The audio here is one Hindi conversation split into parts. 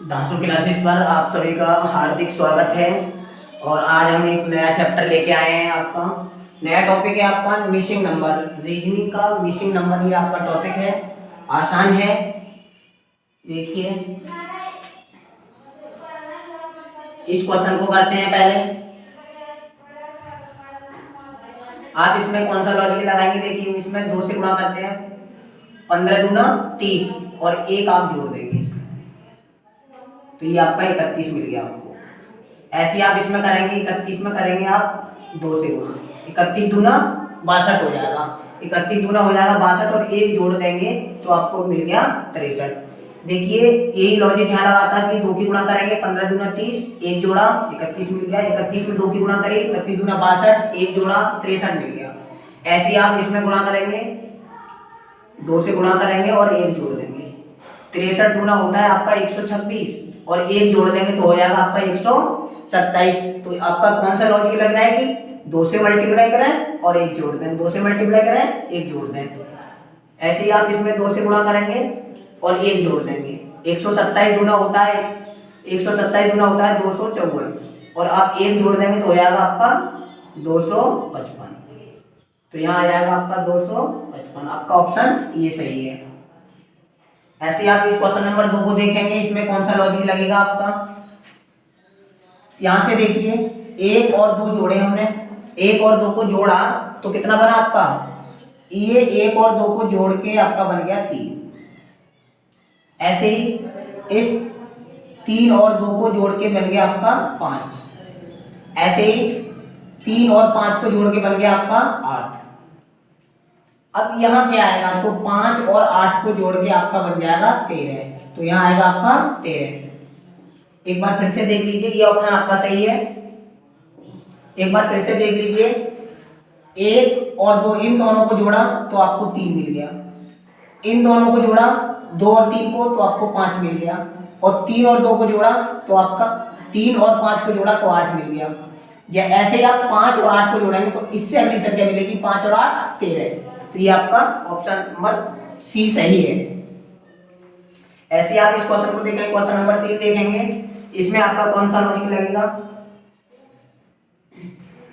धांसू क्लासेस पर आप सभी का हार्दिक स्वागत है। और आज हम एक नया चैप्टर लेके आए हैं। आपका नया टॉपिक है आपका मिसिंग नंबर। रीजनिंग का मिसिंग नंबर ये आपका टॉपिक है। आसान है, देखिए इस क्वेश्चन को करते हैं। पहले आप इसमें कौन सा लॉजिक लगाएंगे, देखिए इसमें 2 से गुणा करते हैं, 15 दूना 30 और एक आप जोड़ देंगे इसमें, तो ये आपका 31 मिल गया आपको। ऐसे आप इसमें करेंगे, 31 में करेंगे आप 2 से गुणा, 31 दूना 62 हो जाएगा, 31 दूना हो जाएगा 62 और एक जोड़ देंगे तो आपको मिल गया 63। देखिए यही लॉजिक यहाँ लगा था कि 2 की गुणा करेंगे, 15 दूना 30, एक जोड़ा 31 मिल गया, 31 में 2 की गुणा करें, 31 दूना 62, एक जोड़ा 63 मिल गया। ऐसे ही आप इसमें गुणा करेंगे, 2 से गुणा करेंगे और एक जोड़ देंगे, 63 दूना होता है आपका 126 और एक जोड़ देंगे तो हो जाएगा आपका 127। तो आपका कौन सा लॉजिक लग रहा है कि 2 से मल्टीप्लाई करें और एक जोड़ दें, 2 से मल्टीप्लाई करें एक जोड़ दें। ऐसे ही आप इसमें 2 से गुणा करेंगे और एक जोड़ देंगे, 127 दूना होता है 127 दूना होता है 254 और आप एक जोड़ देंगे तो हो जाएगा आपका 255। तो यहाँ आ जाएगा आपका 255। आपका ऑप्शन ये सही है। ऐसे ही आप इस क्वेश्चन नंबर 2 को देखेंगे, इसमें कौन सा लॉजिक लगेगा आपका। यहां से देखिए 1 और 2 जोड़े हमने, 1 और 2 को जोड़ा तो कितना बना आपका, ये 1 और 2 को जोड़ के आपका बन गया 3। ऐसे ही इस 3 और 2 को जोड़ के बन गया आपका 5। ऐसे ही 3 और 5 को जोड़ के बन गया आपका 8। अब यहाँ क्या आएगा, तो 5 और 8 को जोड़ के आपका बन जाएगा 13। तो यहाँ आएगा आपका 13। एक बार फिर से देख लीजिए, ये ऑप्शन आपका सही है। एक बार फिर से देख लीजिए, 1 और 2 इन दोनों को जोड़ा तो आपको 3 मिल गया, इन दोनों को जोड़ा 2 और 3 को तो आपको 5 मिल गया, और 3 और 2 को जोड़ा तो आपका 3 और 5 को जोड़ा तो 8 मिल गया। ऐसे ही आप 5 और 8 को जोड़ेंगे तो इससे अगली संख्या मिलेगी 5 और 8 13। तो ये आपका ऑप्शन नंबर सी सही है। ऐसे आप इस क्वेश्चन को देखेंगे, क्वेश्चन नंबर 3 देखेंगे, इसमें आपका कौन सा लॉजिक लगेगा।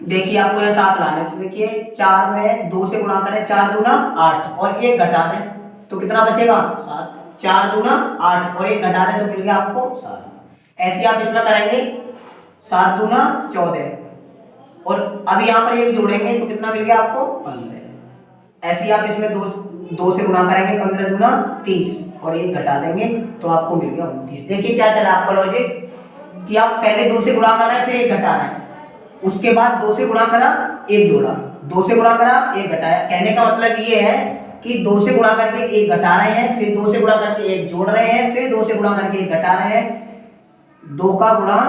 देखिए आपको ये 7 लाना है, तो देखिए 4 में 2 से गुणा करें, 4 दूना 8 और एक घटा दें तो कितना बचेगा 7। 4 दूना 8 और एक घटा दें तो मिल गया आपको 7। ऐसे आप इसमें करेंगे 7 दूना 14 और अब यहाँ पर एक जोड़ेंगे तो कितना मिल गया आपको 15। ऐसे ही आप इसमें 2 से गुणा करेंगे, 15 दूना 30 और एक घटा देंगे तो आपको मिल गया 29। देखिए क्या चला आपका लॉजिक कि आप पहले 2 से गुणा कर रहे हैं फिर एक घटा रहे हैं, उसके बाद 2 से गुणा करा एक जोड़ा, 2 से गुणा करा एक घटाया। कहने का मतलब ये है कि 2 से गुणा करके एक घटा रहे हैं, फिर 2 से गुणा करके एक जोड़ रहे हैं, फिर 2 से गुणा करके एक घटा रहे हैं। 2 का गुणा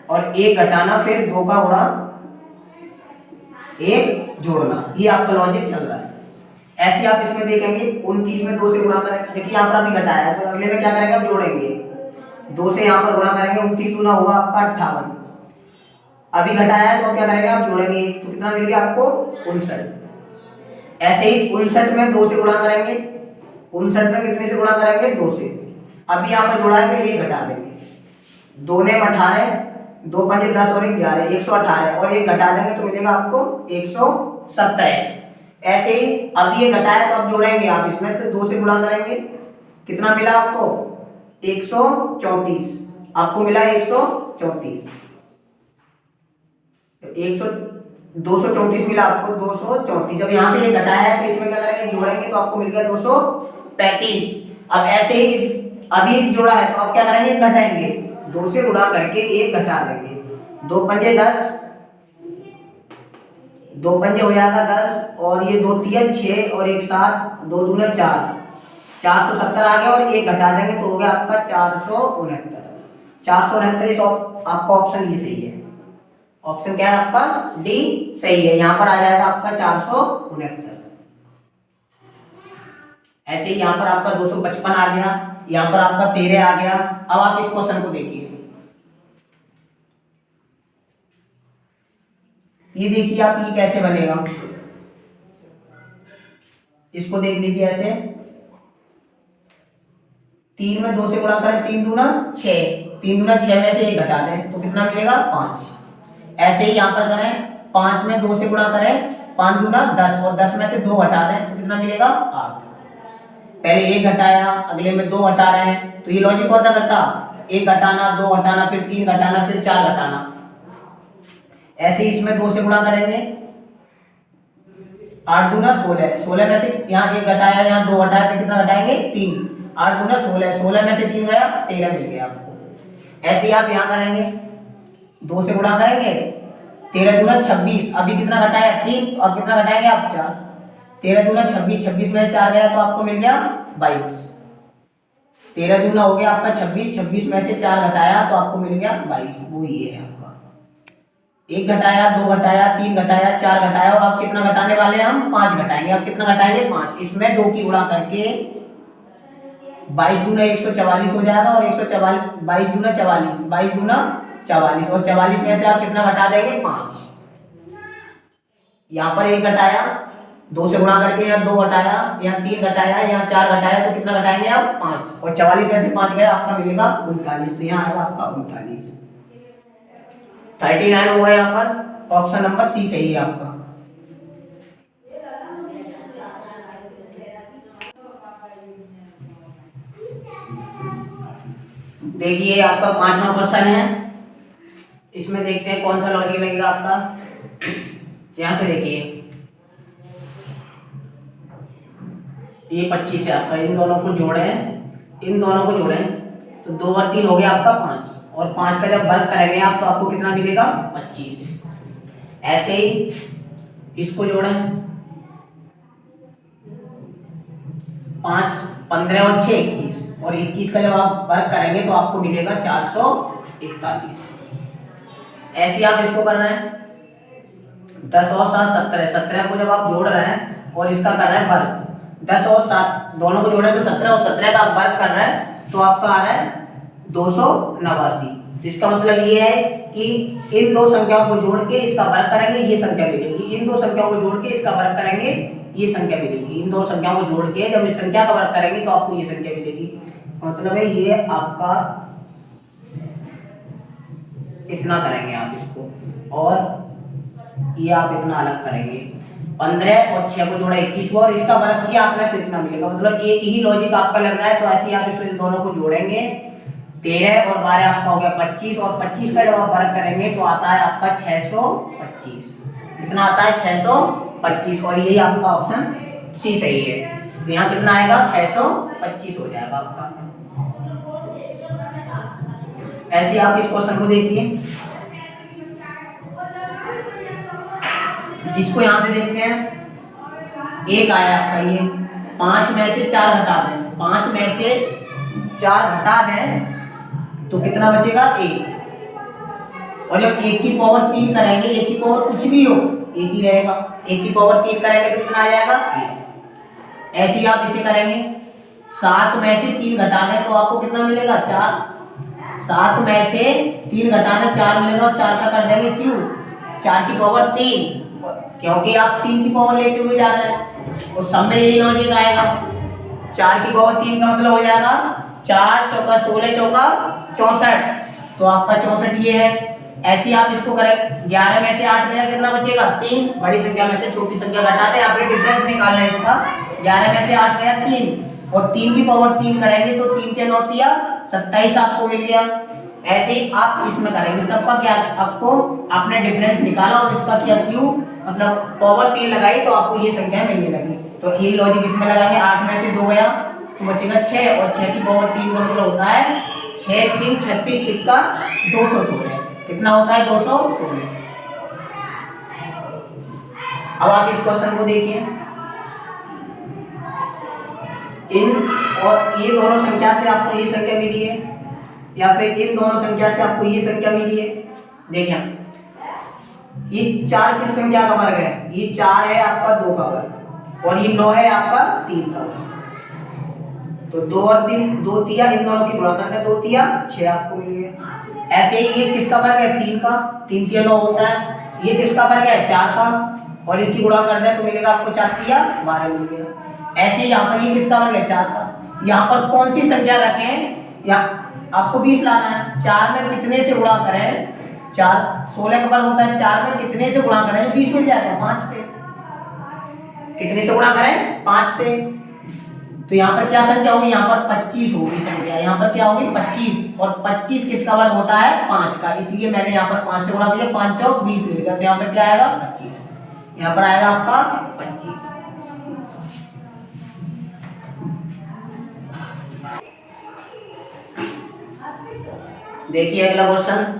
और एक घटाना, फिर 2 का गुणा एक जोड़ना, ये आपका लॉजिक चल रहा है। ऐसे आप इसमें देखेंगे 29 में 2 से गुणा करें, देखिए यहाँ पर अभी घटाया है तो अगले में क्या करेंगे, आप जोड़ेंगे, 2 से यहाँ पर गुणा करेंगे, 29 दूना हुआ आपका 58। अभी घटाया है तो क्या करेंगे, आप जोड़ेंगे तो कितना मिल गया आपको 59। ऐसे ही 59 में 2 से गुणा करेंगे, 59 में कितने से गुणा करेंगे 2 से। अभी यहाँ पर जोड़ा है फिर ये घटा देंगे, 2 ने 18, 2 पंजे 10 और 11 118 और एक घटा देंगे तो मिलेगा आपको 117। ऐसे ही अब ये घटाया तो अब जोड़ेंगे आप इसमें, तो 2 से गुणा करेंगे, कितना मिला आपको 134, आपको मिला 134। 234 मिला आपको 234। जब यहाँ से ये घटाया है तो इसमें क्या करेंगे, जोड़ेंगे तो आपको मिल गया 235। अब ऐसे ही अभी जोड़ा है तो आप क्या करेंगे, घटाएंगे, 2 से गुणा करके एक घटा देंगे, 2 पंजे 10, 2 पंजे हो जाएगा 10 और ये 2 तिया 6 और एक 7, 2 दूना 4, 470 आ गया और एक घटा देंगे तो हो गया आपका 469। 469 आपका ऑप्शन ये सही है। ऑप्शन क्या है आपका डी सही है, यहाँ पर आ जाएगा आपका 469। ऐसे ही यहाँ पर आपका 255 आ गया, यहाँ पर आपका 13 आ गया। अब आप इस क्वेश्चन को देखिए, ये देखिए आप ये कैसे बनेगा, इसको देख लीजिए। ऐसे 3 में 2 से गुणा करें, 3 दूना 6, 3 दूना 6 में से 1 घटा दें तो कितना मिलेगा 5। ऐसे ही यहाँ पर करें, 5 में 2 से गुणा करें, 5 दूना 10 और 10 में से 2 घटा दें तो कितना मिलेगा 8। पहले 1 घटाया, अगले में 2 घटा रहे हैं, तो ये लॉजिक कौन सा करता, 1 घटाना, 2 घटाना, फिर 3 घटाना, फिर 4 घटाना। ऐसे ही इसमें 2 से गुणा करेंगे, 8 दूना 16, 16 में से यहाँ 1 घटाया, यहाँ 2 घटाया तो कितना घटाएंगे 3, 8 दूना 16, 16 में से 3 गया 13 मिल गया आपको। ऐसे ही आप यहाँ करेंगे, 2 से गुणा करेंगे, 13 दूना 26, अभी कितना घटाया 3, अब कितना घटाएंगे आप 4, 13 दूना 26, 26 में से 4 गया तो आपको मिल गया 22। 13 दूना हो गया आपका 26, 26 में से 4 घटाया तो आपको मिल गया 22। वो ये है आपका, 1 घटाया, 2 घटाया, 3 घटाया, 4 घटाया और आप कितना घटाने वाले हैं हम 5 घटाएंगे। आप कितना घटाएंगे 5, इसमें 2 की गुणा करके 22 दूना 144 हो जाएगा और 144, 22 दूना 44, 22 दूना 44 और 44 में से आप कितना घटा देंगे 5। यहाँ पर 1 घटाया, 2 से गुणा करके यहाँ 2 घटाया, यहाँ 3 घटाया, यहाँ 4 घटाया तो कितना घटाएंगे आप 5 और 44 में से 5 गया आपका मिलेगा 39, तो यहाँ आएगा आपका 39। 39 होगा यहाँ पर, ऑप्शन नंबर सी सही है आपका। देखिए आपका 5वां क्वेश्चन है, इसमें देखते हैं कौन सा लॉजिक लगेगा आपका। यहां से देखिए ये 25 है आपका, इन दोनों को जोड़ें, इन दोनों को जोड़ें तो 2 और 3 हो गया आपका 5 और 5 का जब वर्ग करेंगे आप तो आपको कितना मिलेगा 25। ऐसे ही इसको जोड़ें, 5, 15 और 6 21 और 21 का जब आप वर्ग करेंगे तो आपको मिलेगा 441। ऐसे ही आप इसको कर रहे हैं, 10 और 7 17, 17 को जब आप जोड़ रहे हैं और इसका कर रहे हैं वर्ग, 10 और 7 दोनों को जोड़े तो 17 और 17 का आप वर्ग कर रहे हैं तो आपका आ रहा है 289। इसका मतलब ये है कि इन दो संख्याओं को जोड़ के इसका वर्ग करेंगे ये संख्या मिलेगी, इन दो संख्याओं को जोड़ के इसका वर्ग करेंगे ये संख्या मिलेगी, इन दो संख्याओं को जोड़ के जब इस संख्या का वर्ग करेंगे तो आपको ये संख्या मिलेगी। मतलब है ये आपका इतना करेंगे आप इसको और ये आप इतना अलग करेंगे। 15 और 6 को जोड़ा 21 और इसका वर्ग किया आपने तो इतना मिलेगा। मतलब एक ही लॉजिक आपका लग रहा है, तो ऐसे ही आप इसको इन दोनों को जोड़ेंगे। 13 और 12 आपका हो गया 25 और 25 का जब आप वर्ग करेंगे तो आता है आपका 625। कितना आता है 625 और यही आपका ऑप्शन सी सही है। तो यहाँ कितना आएगा 625 हो जाएगा आपका। ऐसे आप इस क्वेश्चन को देखिए, इसको यहां से देखते हैं। एक आया आपका ये 5 में से 4 घटा दें, 5 में से 4 घटा दें तो कितना बचेगा 1। और जब 1 की पावर 3 करेंगे, 1 की पावर कुछ भी हो 1 ही रहेगा, 1 की पावर 3 करेंगे तो कितना आ जाएगा 1। ऐसे ही आप इसे करेंगे, 7 में से 3 घटा दें तो आपको कितना मिलेगा 4। 7 में से 3 घटा दें 4 मिलेगा और 4 का कर देंगे क्यूब, 4 की पावर 3, क्योंकि आप 3 की पावर लेते हुए जा रहे हैं तो सब में यही लॉजिक आएगा। 4 की पावर 3 का मतलब हो जाएगा 4 चौका 16 चौका 64, तो आपका 64 ये है। ऐसे ही आप इसको करें, 11 में से 8 गया कितना बचेगा 3, बड़ी संख्या में से छोटी संख्या घटाते हैं, आपने डिफरेंस निकालना है इसका। 11 में से 8 गया 3 और 3 की पावर 3 करेंगे तो 3 के 9 तिया 27 आपको मिल गया। ऐसे ही आप इसमें करेंगे, सबका क्या आपको आपने डिफरेंस निकाला और इसका किया क्यूब, मतलब पावर 3 लगाई तो आपको ये संख्या मिलने लगी। तो यही लॉजिक इसमें लगाएंगे। 8 में से 2 गया तो बचेगा 6 और 6 की पावर 3 का मतलब होता है 6 6 36 छिक्का 216। कितना होता है 216। अब आप इस क्वेश्चन को देखिए, इन और ये दोनों संख्या से आपको ये संख्या मिली है या फिर इन दोनों संख्या से आपको ये संख्या मिली है। देखिए ये 4 किस संख्या का वर्ग है, ये 4 है आपका 2 का वर्ग और ये 9 है आपका 3 का वर्ग। तो 2 और 3 2 तिया, इन दोनों की गुणा करते हैं 2 तिया 6 आपको मिल गया। ऐसे ही ये किसका वर्ग है 3 का, 3 तिया 9 होता है। ये किसका वर्ग है 4 का और इनकी गुणा कर दें तो मिलेगा आपको 4 तिया 12 मिल गया। ऐसे ही यहाँ पर ये किसका वर्ग है 4 का, यहाँ पर कौन सी संख्या रखें, या आपको 20 लाना है, 4 में कितने से गुणा करें, 4 16 का वर्ग होता है, 4 में कितने से गुणा करें जो 20 मिल जाएगा, 5 से। कितने से गुणा करें, 5 से। तो यहाँ पर क्या संख्या होगी, यहाँ पर 25 होगी संख्या, यहाँ पर क्या होगी 25, और 25 किसका वर्ग होता है, 5 का, इसलिए मैंने यहाँ पर 5 से गुणा किया, 5 चौक 20 मिल गया, तो यहाँ पर क्या आएगा 25, यहाँ पर आएगा आपका 25। देखिए अगला क्वेश्चन,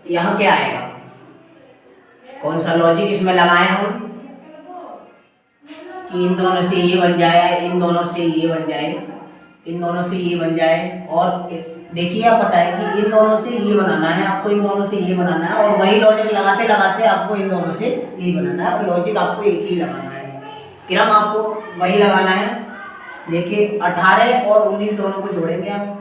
यहाँ क्या आएगा, कौन सा लॉजिक इसमें लगाए हम कि इन दोनों से ये बन जाए, इन दोनों से ये बन जाए, इन दोनों से ये बन जाए, और देखिए आप पता है कि इन दोनों से ये बनाना है आपको, इन दोनों से ये बनाना है, और वही लॉजिक लगाते लगाते आपको इन दोनों से ये बनाना है, और लॉजिक आपको एक ही लगाना है, क्रम आपको वही लगाना है। देखिए 18 और 19 दोनों को जोड़ेंगे आप,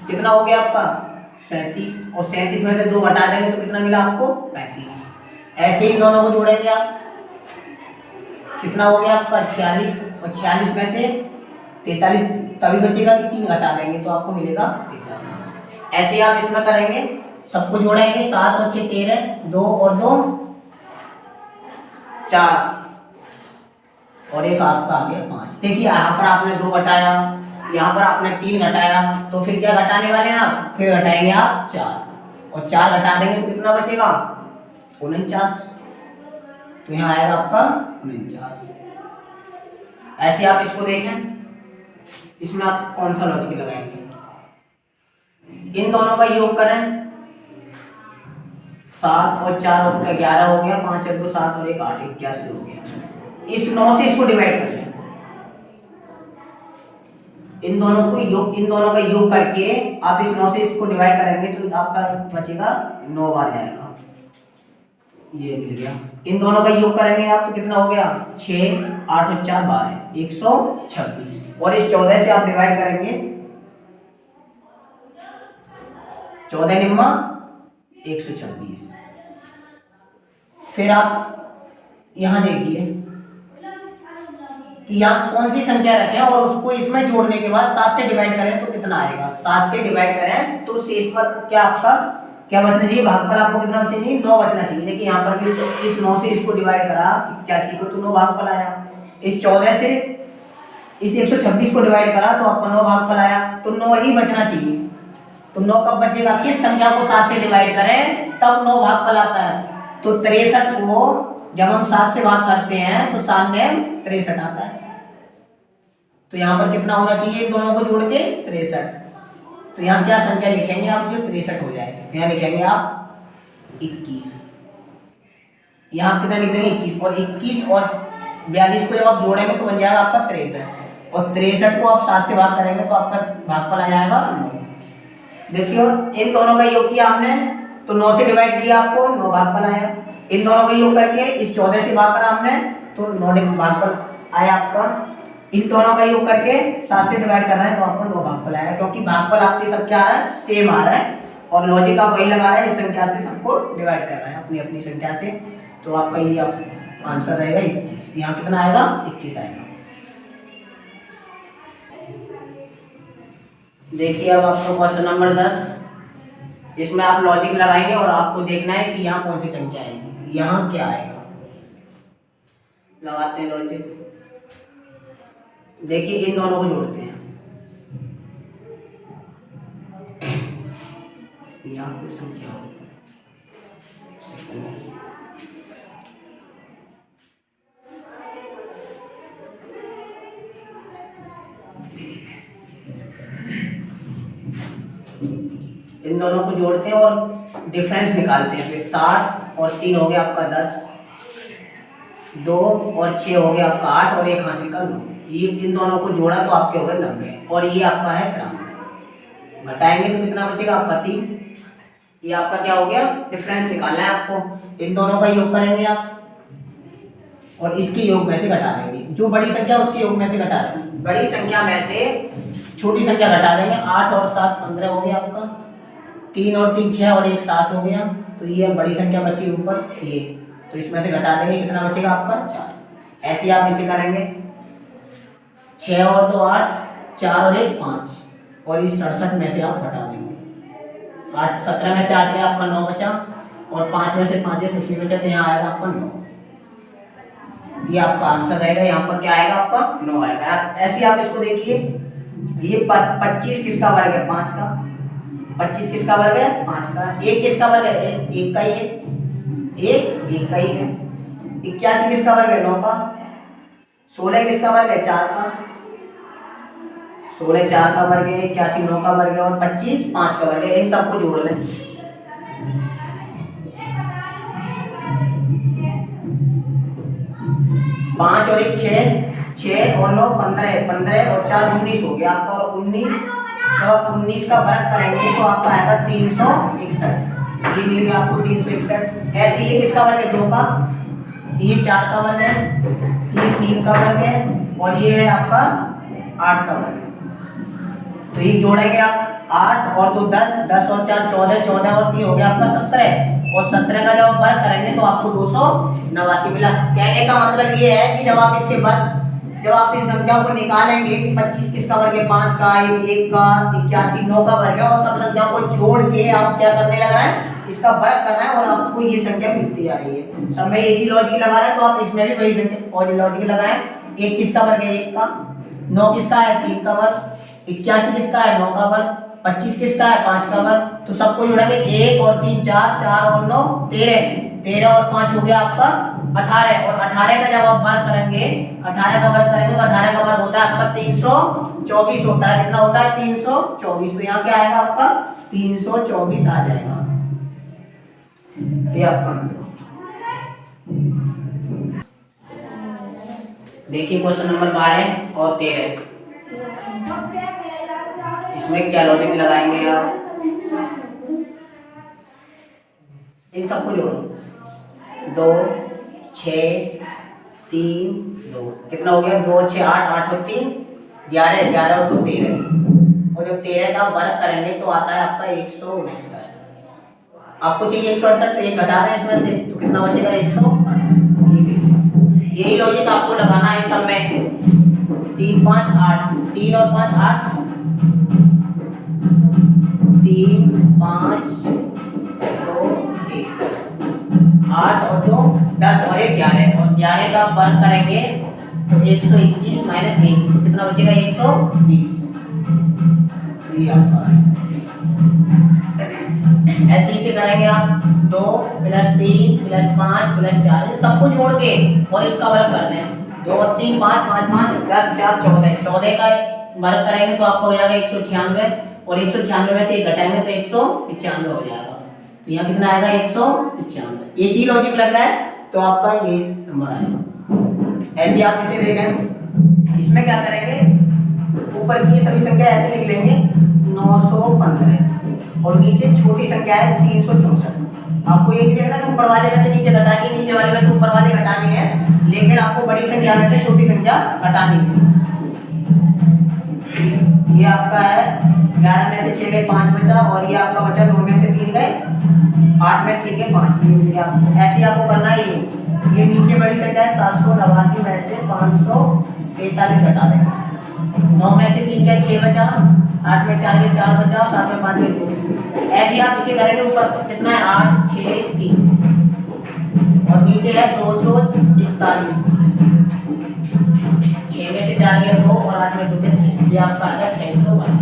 कितना हो गया आपका 37, और 37 में से 2 घटा देंगे तो कितना मिला आपको 35। ऐसे ही इन दोनों को जोड़ेंगे आप, कितना हो गया आपका 46, और 46 में से 43 तभी बचेगा कि 3 घटा देंगे तो आपको मिलेगा 43। ऐसे आप इसमें करेंगे, सबको जोड़ेंगे, 7 और 6 13, 2 और 2 4, और एक आपका आ गया 5। देखिए यहाँ पर आपने 2 घटाया, यहाँ पर आपने 3 घटाया, तो फिर क्या घटाने वाले हैं आप, फिर घटाएंगे आप 4, और 4 घटा देंगे तो कितना बचेगा 49, तो यहाँ आएगा आपका 49। ऐसे आप इसको देखें, इसमें आप कौन सा लॉजिक लगाएंगे, इन दोनों का योग करें, 7 और 4 और 11 हो गया, 5 और 2 7 और 1 8, 81 हो गया। इस 9 से इसको डिवाइड कर दें, इन दोनों का योग करके आप इस 9 से इसको डिवाइड करेंगे तो आपका बचेगा 9 बार जाएगा, ये मिल गया। इन दोनों का योग करेंगे आप तो कितना हो गया 6 8 और 4 12 126, और इस 14 से आप डिवाइड करेंगे, 14 निम्मा 126। फिर आप यहाँ देखिए कि यहाँ कौन सी संख्या रखें और उसको इसमें जोड़ने के बाद 7 से डिवाइड करें तो कितना आएगा, 7 से डिवाइड करें तो शेष पर क्या आपका क्या बचना चाहिए, भागफल आपको कितना बचना चाहिए 9 बचना चाहिए। देखिए यहाँ पर भी इस 9 से इसको डिवाइड करा 81 को तो 9 भागफल आया, इस 14 से इस 126 को डिवाइड करा तो आपका 9 भागफल आया, तो 9 ही बचना चाहिए। तो 9 कब बचेगा, किस संख्या को 7 से डिवाइड करें तब 9 भागफल आता है, तो 63 को जब हम 7 से भाग करते हैं तो 7 में 63 आता है। तो यहाँ पर कितना होना चाहिए इन दोनों को जोड़ के 63, तो यहाँ क्या संख्या लिखेंगे आप जो 63 हो जाए, यहाँ लिखेंगे आप 21, यहाँ कितना लिख देंगे 21, और 21 और 42 को जब आप जोड़ेंगे तो बन जाएगा आपका 63, और 63 को आप 7 से भाग करेंगे तो आपका भागफल आ जाएगा 9। देखियो इन दोनों का योग किया हमने तो 9 से डिवाइड किया आपको 9 भागफल आया, इन दोनों का योग करके इस 14 से भाग करा हमने तो 9 भागफल आया आपका, इन दोनों का योग करके 7 से डिवाइड कर रहे हैं तो आपको 9 भागफल आया, क्योंकि भागफल आपके सब क्या आ रहा है सेम आ रहा है, और लॉजिक आप वही लगा रहे हैं, इस संख्या से सबको डिवाइड कर रहे हैं अपनी अपनी संख्या से, तो आपका ये आंसर रहेगा 21। यहाँ कितना आएगा 21 आएगा। देखिए अब आपका क्वेश्चन नंबर 10, इसमें आप लॉजिक लगाएंगे और आपको देखना है कि यहाँ कौन सी संख्या आएगी, यहाँ क्या आएगा, लगाते हैं लॉजिक। देखिए इन दोनों को जोड़ते हैं, यहाँ कोई संख्या इन दोनों को जोड़ते हैं और डिफरेंस निकालते हैं, फिर 7 और 3 हो गया आपका 10, 2 और 6 हो गया आपका 8 और 1 हासिल का 9। ये इन दोनों को जोड़ा तो आपके हो गए 90 और ये आपका है 93। घटाएंगे तो कितना बचेगा आपका 3। ये आपका क्या हो गया, डिफरेंस निकालना है आपको। इन दोनों का योग करेंगे आप और इसके योग में से घटा देंगे। जो बड़ी संख्या उसके योग में से घटा देंगे, बड़ी संख्या में से छोटी संख्या घटा देंगे। 8 और 7 15 हो गया आपका, 3 और 3 6 और 1 7 हो गया। तो ये बड़ी संख्या बची ऊपर ये, तो इसमें से घटा देंगे, कितना बचेगा आपका 4। ऐसे आप इसे करेंगे 6 और 2 8, 4 और 1 5 और इस 67 में से आप घटा देंगे। 8 17 में से 8 गया आपका 9 बचा और 5 में से 5 गया कुछ नहीं बचा, तो यहाँ आएगा आपका 9। ये आपका आंसर रहेगा। यहाँ पर क्या आएगा आपका 9 आएगा। ऐसे आप इसको देखिए, ये 25 किसका वर्ग है 5 का, 25 किसका वर्ग है 5 का, 1 किसका वर्ग है 1 का ही है, 1 का ही है। 81 किसका वर्ग है 9 का, 16 किसका वर्ग है 4 का, 16 4 का वर्ग है, 81 9 का वर्ग है और 25 5 का वर्ग है। इन सबको जोड़ लें। 5 और 1 6 और 9 15 और 4 19 हो गया आपका। और 19 जब आप 19 का वर्ग करेंगे तो आपका आएगा 361। ये मिल गया आपको 361। ऐसे ये किसका वर्ग है 2 का, ये 4 का वर्ग है, ये 3 का वर्ग है और ये है आपका 8 का वर्ग है। तो ये जोड़ेंगे आप 8 और 2 10, 10 और 4 14, 14 और 3 हो गया आपका 17 और 17 का जब आप वर्ग करेंगे तो आपको 289 मिला। कहने का मतलब ये है कि जब आप इसके वर्ग, जब आप इन संख्याओं को निकालेंगे कि 25 किसका वर्ग है 5 का, 1 का, 81 9 का वर्ग है और सब संख्याओं को जोड़ के आप क्या करने लग रहे हैं, इसका वर्ग करना है और आपको ये संख्या मिलती जा रही है। सब में एक ही लॉजिक लगा रहे हैं तो आप इसमें भी वही संख्या और लॉजिक लगाएं। 1 किसका वर्ग है 1 का, 9 किसका है 3 का वर्ग, 81 किसका है 9 का वर्ग, 25 किसका है 5 का वर्ग। तो सबको जोड़ेंगे 1 और 3 4, 4 और 9 13, 13 और 5 हो गया आपका 18 और 18 का जब आप वर्ग करेंगे, 18 का वर्ग करेंगे तो 18 का वर्ग होता है आपका 324 होता है। कितना होता है 324। तो यहाँ क्या आएगा आपका 324 आ जाएगा। ये आपका देखिए क्वेश्चन नंबर 12 और 13। इसमें क्या लॉजिक लगाएंगे आप, इन सबको जोड़ो 2 6 3 2 कितना हो गया 2 6 8 8 और 3 11, 11 और 2 13 और जब 13 का वर्ग करेंगे तो आता है आपका 169। आपको चाहिए 168 तो एक घटा दें इसमें से तो कितना बचेगा 108। यही लॉजिक आपको लगाना है सब में। 3 5 8, 3 और 5 8, 3 5 2 1, 8 और 2 10 और 1 11 और 11 का वर्ग करेंगे तो 121 माइनस 1 तो कितना बचेगा 120। ये आपका ऐसे ही से करेंगे आप 2 + 3 + 5 + 4 सबको जोड़ के और इसका वर्ग कर दें। 2 3 5 5 5 10 4 14, 14 का वर्ग करेंगे तो आपको हो जाएगा 196 और 196 में से एक घटाएंगे तो 195 हो जाएगा। तो यहाँ कितना आएगा 195। एक ही लॉजिक लग रहा है तो आपका ये नंबर आएगा। ऐसे आप इसे देखें। इसमें क्या करेंगे, ऊपर की सभी संख्या ऐसे लिख लेंगे 915 और नीचे छोटी संख्या है 364। आपको ये देखना है ऊपर वाले में से नीचे घटानी है, नीचे वाले में से ऊपर वाले घटानी है, लेकिन आपको बड़ी संख्या में से छोटी संख्या घटानी है। ये आपका है 11 में से 6 गए 5 बचा और ये आपका बचा 9 में से 3 गए 8 में से 3 गए 5। ये मिल गया आपको। ऐसे ही आपको करना है। ये नीचे बड़ी संख्या है 789 में से 543 घटा देंगे। 9 में से 3 गए 6 बचा, 8 में 4 गए 4 बचा और 7 में 5 गए 2। ऐसे ही आप इसे करेंगे। ऊपर कितना है 8 6 3 और नीचे है 241। 6 में से 4 गए 2 और 8 में 2 गए 6। ये आपका आएगा 612।